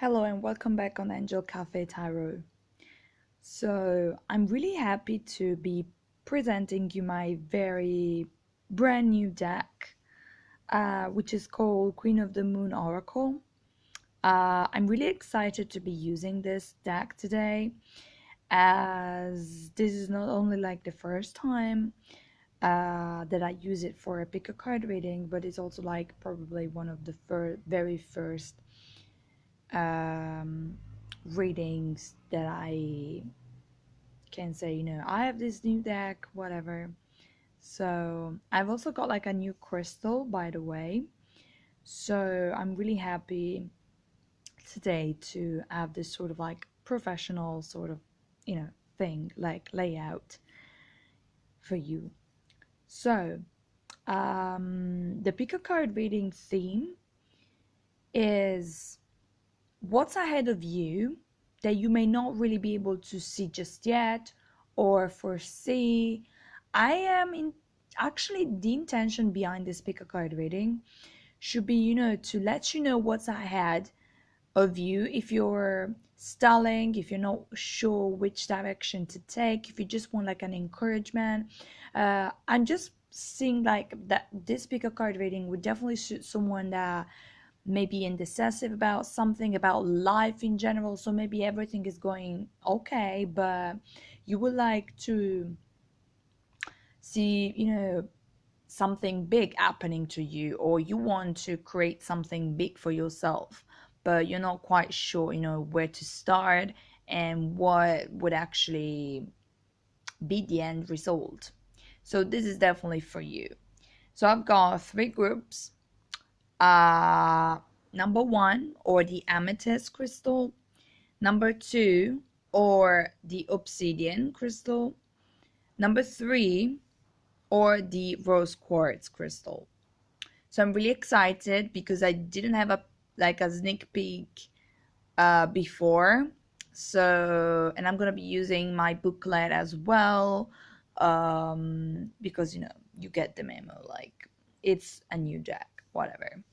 Hello and welcome back on Angel Cafe Tarot. So, I'm really happy to be presenting you my very brand new deck, which is called Queen of the Moon Oracle. I'm really excited to be using this deck today, as this is not only like the first time that I use it for a pick a card reading, but it's also like probably one of the very first um, readings that I can say, I have this new deck, whatever. So I've also got like a new crystal, by the way. So I'm really happy today to have this sort of like professional sort of, thing, like layout for you. So the pick a card reading theme is what's ahead of you that you may not really be able to see just yet or foresee. I am in actually the intention behind this pick a card reading should be, to let you know what's ahead of you if you're stalling, if you're not sure which direction to take, if you just want like an encouragement. I'm just seeing like that this pick a card reading would definitely suit someone that maybe indecisive about something, about life in general. So maybe everything is going okay, but you would like to see, something big happening to you, or you want to create something big for yourself, but you're not quite sure, where to start and what would actually be the end result. So this is definitely for you. So I've got three groups. Number one, or the amethyst crystal. Number two, or the obsidian crystal. Number three, or the rose quartz crystal. So I'm really excited because I didn't have a sneak peek before. So, and I'm gonna be using my booklet as well, because you get the memo, like it's a new deck, whatever.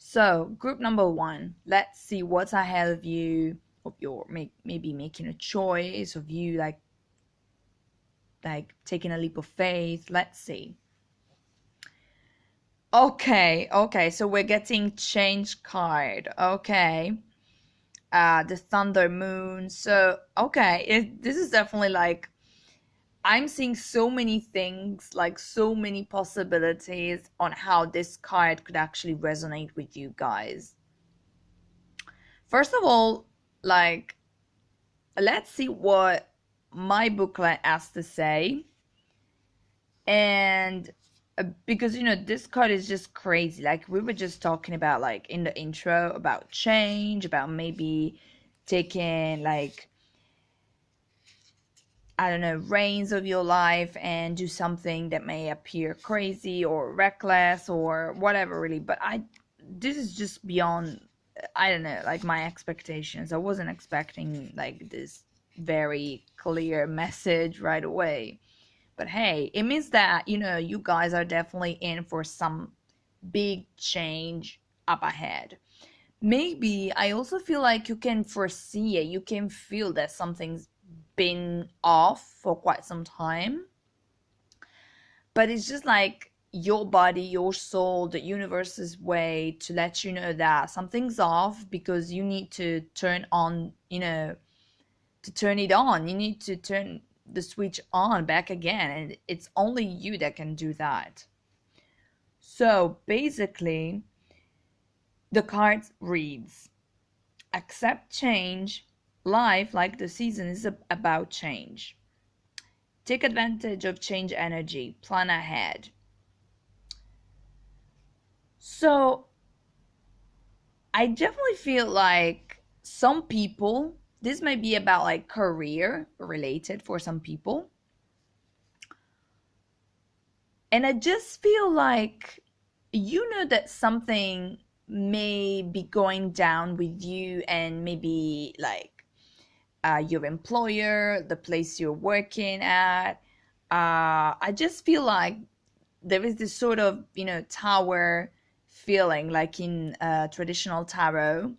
So, group number one, let's see what's ahead of you, of your maybe making a choice, of you like taking a leap of faith. Let's see. Okay, so we're getting change card. Okay. The thunder moon. So, okay, this is definitely like I'm seeing so many things, like so many possibilities on how this card could actually resonate with you guys. First of all, like, let's see what my booklet has to say. And because, this card is just crazy. Like, we were just talking about, like, in the intro, about change, about maybe taking, like, I don't know, reins of your life and do something that may appear crazy or reckless or whatever, really. But this is just beyond, I don't know, like my expectations. I wasn't expecting like this very clear message right away. But hey, it means that, you guys are definitely in for some big change up ahead. Maybe I also feel like you can foresee it, you can feel that something's been off for quite some time, but it's just like your body, your soul, the universe's way to let you know that something's off, because you need to turn on, to turn it on. You need to turn the switch on back again, and it's only you that can do that. So basically, the card reads, accept change. Life, like the season, is about change. Take advantage of change energy. Plan ahead. So, I definitely feel like some people, this might be about like career related for some people. And I just feel like that something may be going down with you, and maybe like your employer, the place you're working at. I just feel like there is this sort of, tower feeling, like in traditional tarot.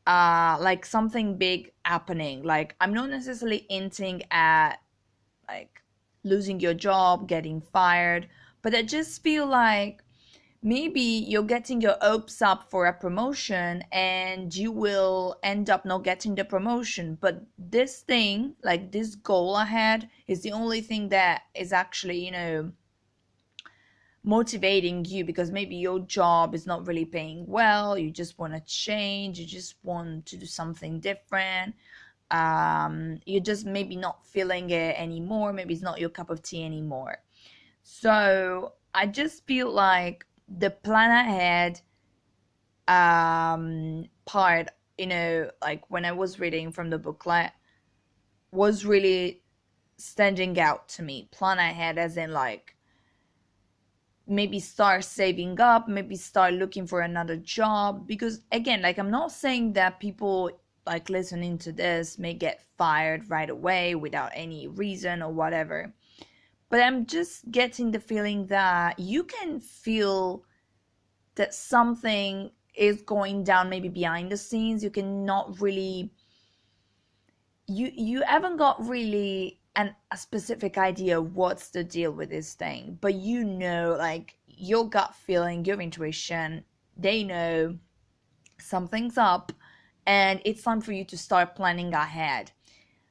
like something big happening. Like I'm not necessarily hinting at like losing your job, getting fired, but I just feel like maybe you're getting your hopes up for a promotion and you will end up not getting the promotion. But this thing, like this goal ahead, is the only thing that is actually, motivating you, because maybe your job is not really paying well. You just want to change, you just want to do something different. You're just maybe not feeling it anymore. Maybe it's not your cup of tea anymore. So I just feel like the plan ahead part, like when I was reading from the booklet, was really standing out to me. Plan ahead as in like maybe start saving up, maybe start looking for another job. Because again, like I'm not saying that people like listening to this may get fired right away without any reason or whatever. But I'm just getting the feeling that you can feel that something is going down maybe behind the scenes. You cannot really, you haven't got really a specific idea what's the deal with this thing, but like your gut feeling, your intuition, they know something's up, and it's time for you to start planning ahead.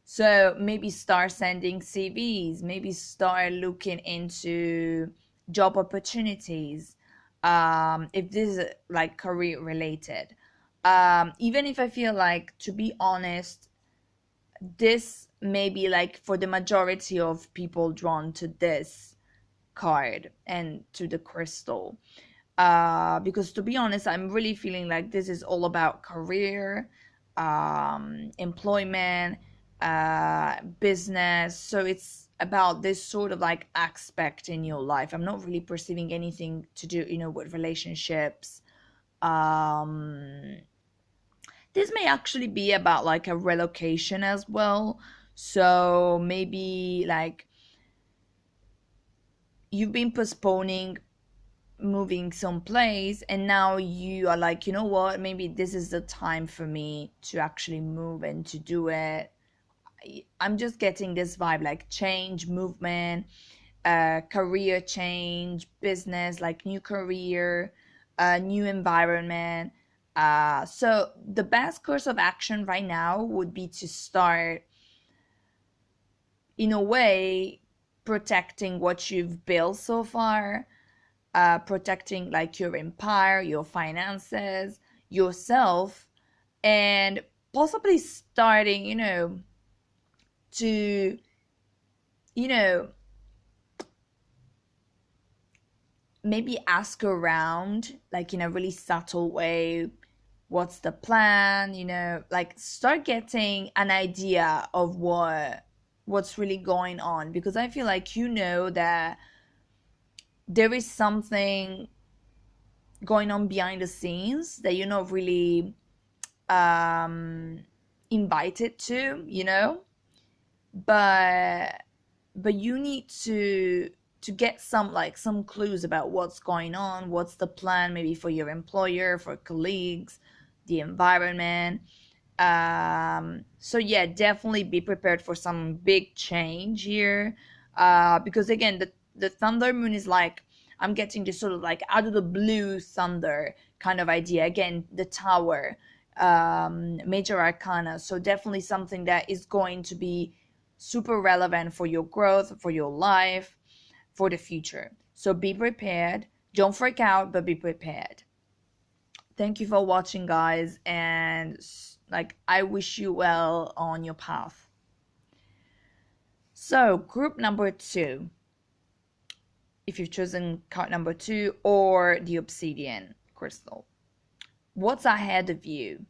So maybe start sending CVs, maybe start looking into job opportunities, if this is like career related. Even if I feel like, to be honest, this may be like for the majority of people drawn to this card and to the crystal. Because to be honest, I'm really feeling like this is all about career, employment, business. So it's about this sort of like aspect in your life. I'm not really perceiving anything to do, with relationships. This may actually be about like a relocation as well. So maybe like you've been postponing moving someplace, and now you are like, you know what, maybe this is the time for me to actually move and to do it. I'm just getting this vibe, like change, movement, career change, business, like new career, new environment. So the best course of action right now would be to start, in a way, protecting what you've built so far, protecting like your empire, your finances, yourself, and possibly starting, to, you know, maybe ask around, like in a really subtle way, what's the plan, like start getting an idea of what's really going on, because I feel like that there is something going on behind the scenes that you're not really invited to, but you need to get some clues about what's going on, what's the plan, maybe for your employer, for colleagues, the environment. So yeah, definitely be prepared for some big change here, because again, the thunder moon is like, I'm getting this sort of like out of the blue thunder kind of idea. Again, the tower, major arcana. So definitely something that is going to be super relevant for your growth, for your life, for the future. So be prepared. Don't freak out, but be prepared. Thank you for watching, guys, and like I wish you well on your path. So group number 2, if you've chosen card number 2 or the obsidian crystal, what's ahead of you?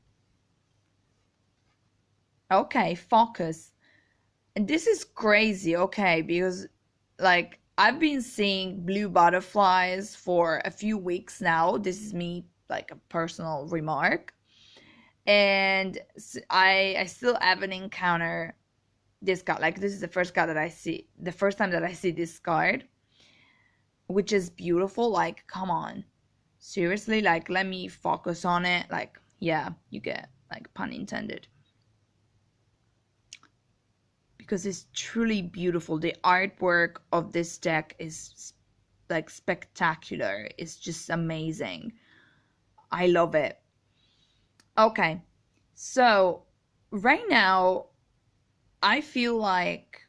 Okay, focus. And this is crazy, okay, because like I've been seeing blue butterflies for a few weeks now. This is me, like a personal remark. And I still haven't encountered this card. Like this is the first card that I see, the first time that I see this card, which is beautiful. Like, come on, seriously, like let me focus on it. Like, Yeah, you get, like, pun intended. Because it's truly beautiful. The artwork of this deck is like spectacular. It's just amazing. I love it. Okay. So, right now, I feel like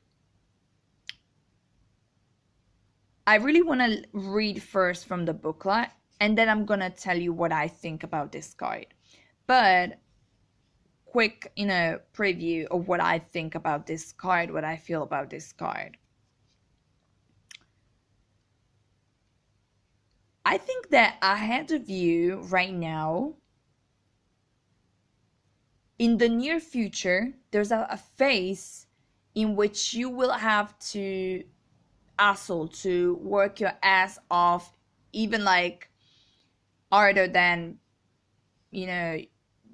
I really want to read first from the booklet, and then I'm going to tell you what I think about this card. But quick, preview of what I think about this card, what I feel about this card. I think that ahead of you right now, in the near future, there's a phase in which you will have to hustle, to work your ass off, even like harder than, you know,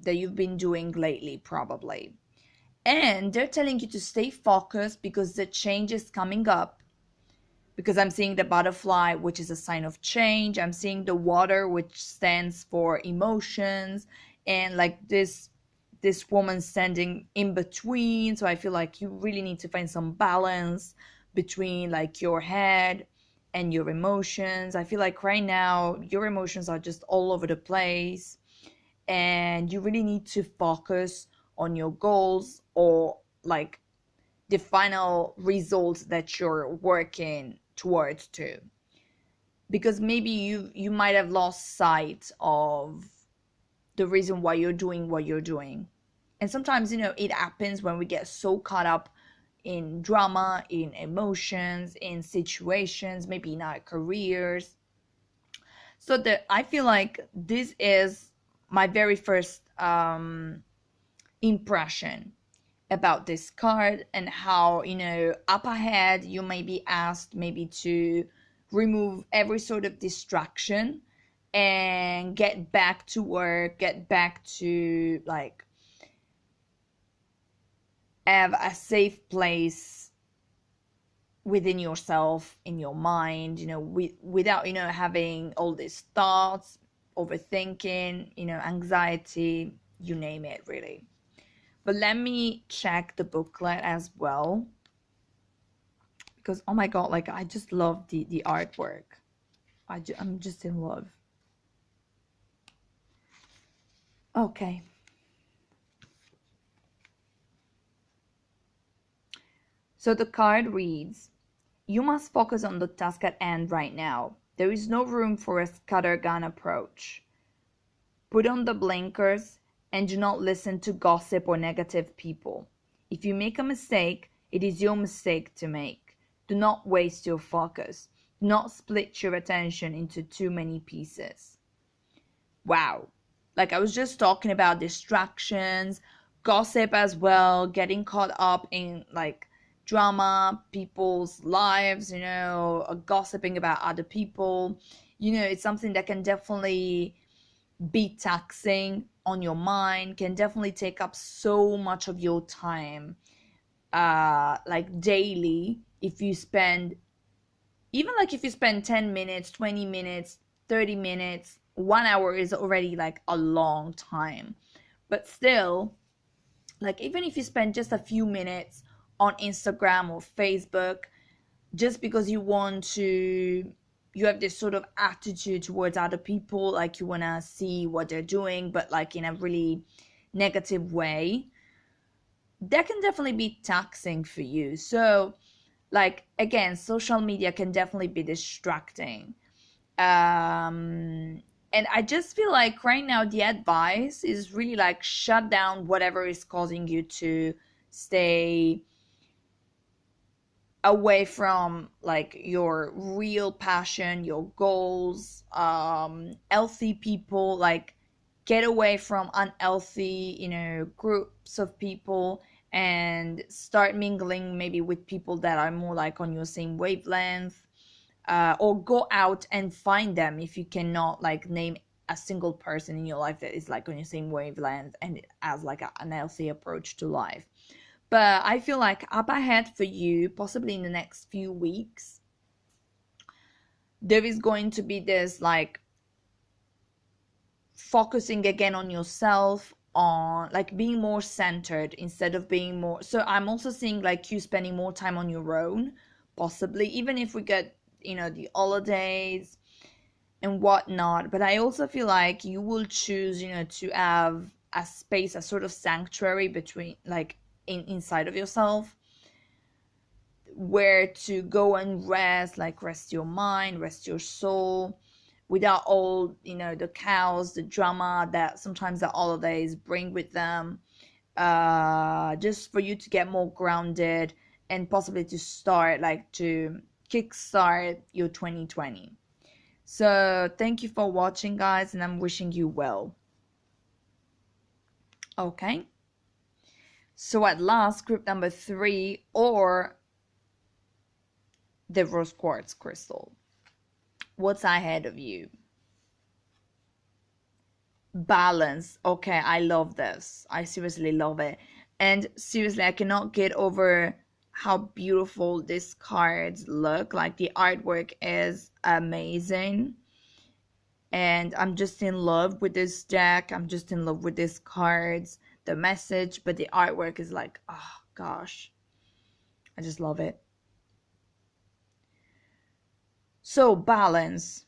that you've been doing lately, probably. And they're telling you to stay focused because the change is coming up. Because I'm seeing the butterfly, which is a sign of change. I'm seeing the water, which stands for emotions, and like this woman standing in between. So I feel like you really need to find some balance between like your head and your emotions. I feel like right now your emotions are just all over the place, and you really need to focus on your goals, or like the final results that you're working towards to. Because maybe you might have lost sight of the reason why you're doing what you're doing. And sometimes, it happens when we get so caught up in drama, in emotions, in situations, maybe in our careers. So that I feel like this is my very first impression about this card, and how, up ahead you may be asked maybe to remove every sort of distraction and get back to work, get back to like have a safe place within yourself, in your mind, without, having all these thoughts, overthinking, anxiety, you name it, really. But let me check the booklet as well, because oh my god, like I just love the artwork. I'm just in love. Okay. So the card reads, you must focus on the task at hand right now. There is no room for a scattergun approach. Put on the blinkers and do not listen to gossip or negative people. If you make a mistake, it is your mistake to make. Do not waste your focus. Do not split your attention into too many pieces. Wow. Like I was just talking about distractions, gossip as well, getting caught up in like drama, people's lives, gossiping about other people. It's something that can definitely be taxing on your mind, can definitely take up so much of your time, like daily. If you spend, even like if you spend 10 minutes, 20 minutes, 30 minutes, 1 hour is already like a long time. But still, like even if you spend just a few minutes on Instagram or Facebook, just because you have this sort of attitude towards other people, like you want to see what they're doing, but like in a really negative way, that can definitely be taxing for you. So like again, social media can definitely be distracting. And I just feel like right now the advice is really like shut down whatever is causing you to stay away from like your real passion, your goals, healthy people. Like get away from unhealthy, groups of people, and start mingling maybe with people that are more like on your same wavelength. Or go out and find them if you cannot like name a single person in your life that is like on your same wavelength and has like an healthy approach to life. But I feel like up ahead for you, possibly in the next few weeks, there is going to be this like focusing again on yourself, on like being more centered instead of being more. So I'm also seeing like you spending more time on your own, possibly, even if we get, the holidays and whatnot. But I also feel like you will choose, to have a space, a sort of sanctuary between, like, inside of yourself, where to go and rest, like rest your mind, rest your soul, without all, the chaos, the drama that sometimes the holidays bring with them. Just for you to get more grounded and possibly to start, like, to kickstart your 2020. So thank you for watching, guys, and I'm wishing you well. Okay, so at last, group number 3, or the rose quartz crystal. What's ahead of you? Balance. Okay, I love this. I seriously love it. And seriously, I cannot get over how beautiful these cards look. Like, the artwork is amazing. And I'm just in love with this deck. I'm just in love with these cards, the message, but the artwork is like, oh gosh, I just love it. So, balance,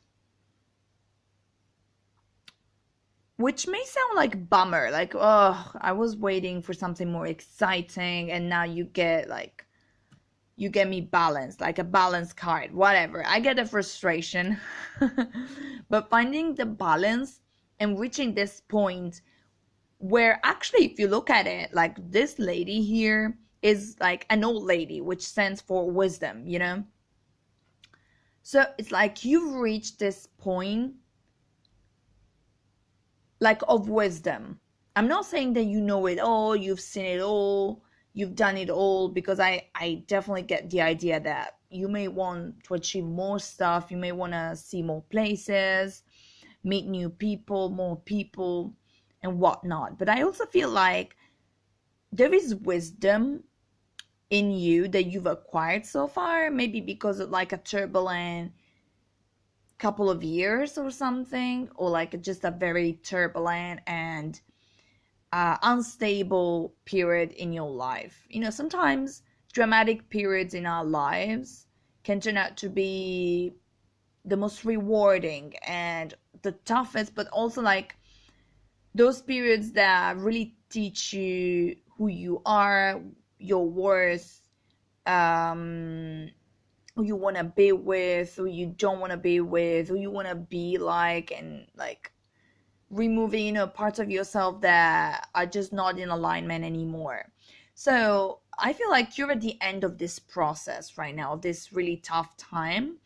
which may sound like bummer, like, oh, I was waiting for something more exciting, and now you get me balanced, like a balance card, whatever. I get the frustration. But finding the balance and reaching this point where, actually, if you look at it, like, this lady here is like an old lady, which stands for wisdom, So it's like you've reached this point, like, of wisdom. I'm not saying that you know it all, you've seen it all, you've done it all, because I definitely get the idea that you may want to achieve more stuff, you may want to see more places, meet new people, more people, and whatnot. But I also feel like there is wisdom in you that you've acquired so far, maybe because of like a turbulent couple of years or something, or like just a very turbulent and unstable period in your life. Sometimes dramatic periods in our lives can turn out to be the most rewarding and the toughest, but also like those periods that really teach you who you are, your worth, who you want to be with, who you don't want to be with, who you want to be like, and like removing, parts of yourself that are just not in alignment anymore. So I feel like you're at the end of this process right now, this really tough time.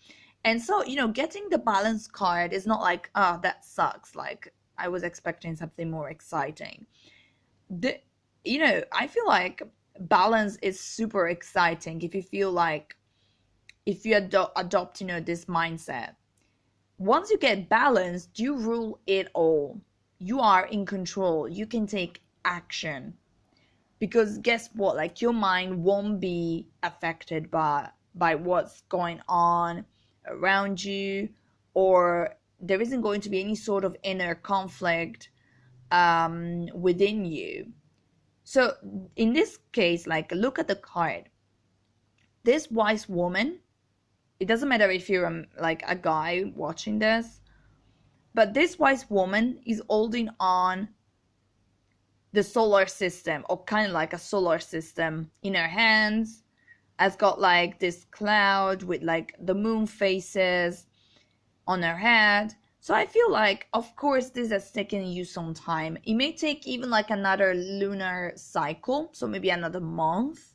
And so, getting the balance card is not like, oh, that sucks, like I was expecting something more exciting. I feel like balance is super exciting if you feel like, if you adopt, this mindset. Once you get balanced, you rule it all. You are in control. You can take action. Because guess what? Like, your mind won't be affected by what's going on around you, or there isn't going to be any sort of inner conflict within you. So in this case, like, look at the card. This wise woman, it doesn't matter if you're like a guy watching this, but this wise woman is holding on the solar system, or kind of like a solar system, in her hands. Has got like this cloud with like the moon faces on her head. So I feel like, of course, this has taken you some time. It may take even like another lunar cycle, so maybe another month.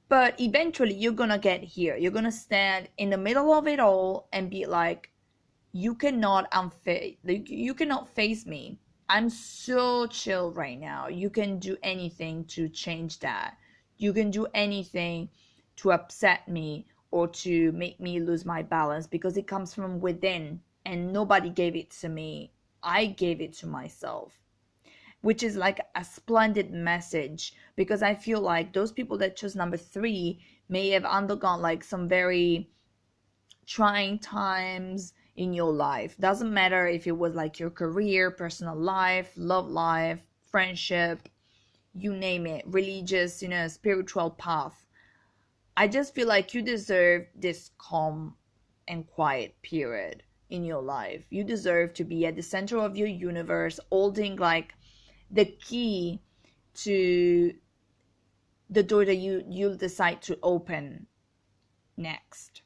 But eventually you're gonna get here. You're gonna stand in the middle of it all and be like, you cannot face me. I'm so chill right now. You can do anything to change that. You can do anything to upset me or to make me lose my balance, because it comes from within and nobody gave it to me. I gave it to myself. Which is like a splendid message, because I feel like those people that chose number 3 may have undergone like some very trying times in your life. Doesn't matter if it was like your career, personal life, love life, friendship, you name it, religious, spiritual path. I just feel like you deserve this calm and quiet period in your life. You deserve to be at the center of your universe, holding like the key to the door that you'll decide to open next.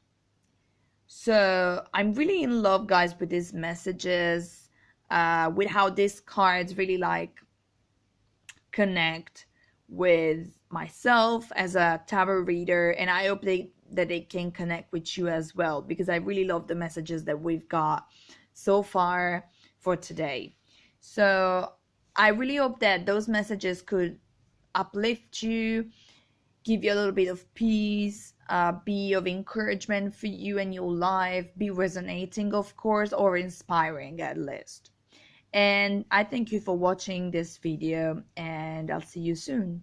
So I'm really in love, guys, with these messages, with how these cards really like connect with myself as a tarot reader, and I hope that they can connect with you as well, because I really love the messages that we've got so far for today. So I really hope that those messages could uplift you, give you a little bit of peace, be of encouragement for you and your life, be resonating, of course, or inspiring at least. And I thank you for watching this video, and I'll see you soon.